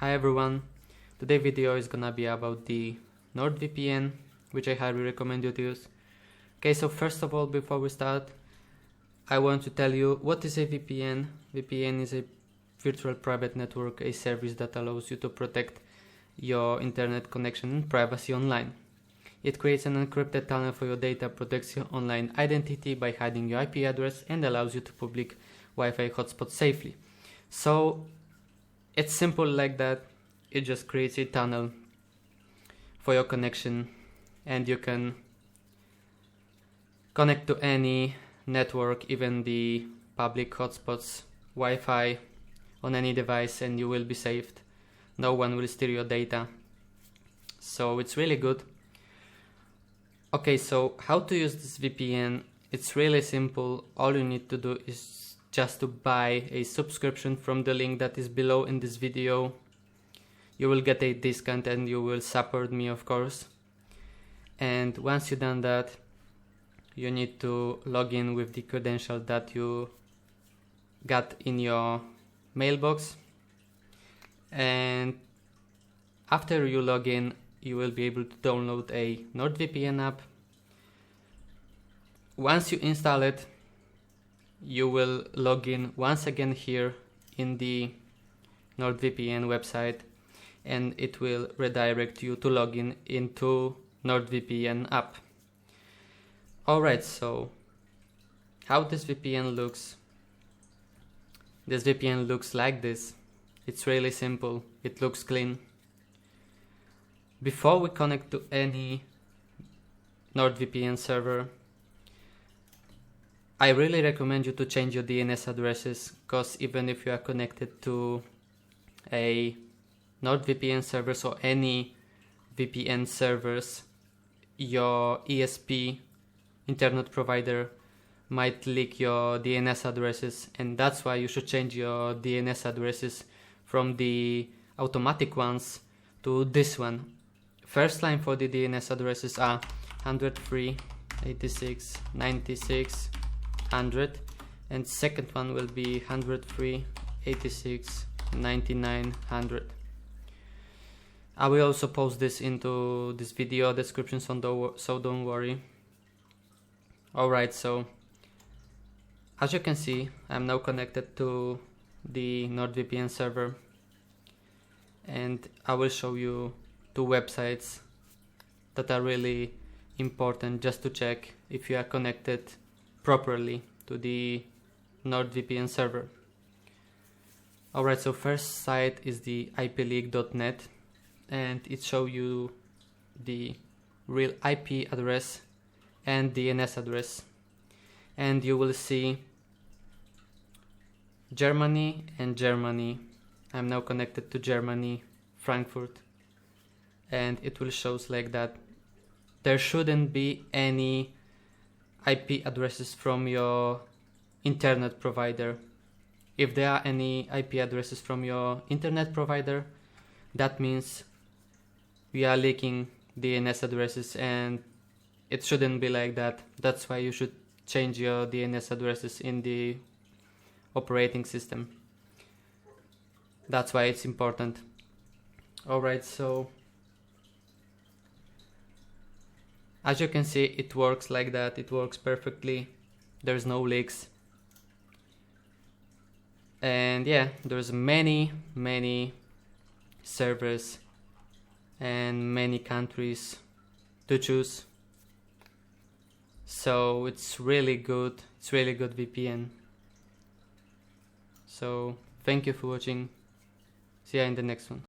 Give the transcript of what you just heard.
Hi everyone, today's video is gonna be about the NordVPN, which I highly recommend you to use. Okay, so first of all, before we start, I want to tell you what is a VPN. VPN is a virtual private network, a service that allows you to protect your internet connection and privacy online. It creates an encrypted tunnel for your data, protects your online identity by hiding your IP address, and allows you to public Wi-Fi hotspots safely. So it's simple like that. It just creates a tunnel for your connection, and you can connect to any network, even the public hotspots, Wi-Fi, on any device, and you will be saved. No one will steal your data. So it's really good. Okay, so how to use this VPN? It's really simple. All you need to do is just to buy a subscription from the link that is below in this video. You will get a discount and you will support me, of course. And once you've done that, you need to log in with the credential that you got in your mailbox. And after you log in, you will be able to download a NordVPN app. Once you install it, you will log in once again here in the NordVPN website, and it will redirect you to log in into NordVPN app. Alright, so how this VPN looks? This VPN looks like this. It's really simple. It looks clean. Before we connect to any NordVPN server, I really recommend you to change your DNS addresses, because even if you are connected to a NordVPN servers or any VPN servers, your ESP, internet provider, might leak your DNS addresses, and that's why you should change your DNS addresses from the automatic ones to this one. First line for the DNS addresses are 103.86.96.100, and second one will be 103.86.99.100. I will also post this into this video description, so don't worry. Alright, so as you can see, I'm now connected to the NordVPN server, and I will show you two websites that are really important just to check if you are connected properly to the NordVPN server. Alright, so first site is the ipleak.net, and it shows you the real IP address and DNS address, and you will see Germany and Germany. I'm now connected to Germany, Frankfurt, and it will show like that. There shouldn't be any IP addresses from your internet provider. If there are any IP addresses from your internet provider, that means we are leaking DNS addresses, and it shouldn't be like that. That's why you should change your DNS addresses in the operating system. That's why it's important. Alright, so as you can see, it works like that. It works perfectly. There's no leaks. And yeah, there's many servers and many countries to choose. So it's really good. It's really good VPN. So thank you for watching. See you in the next one.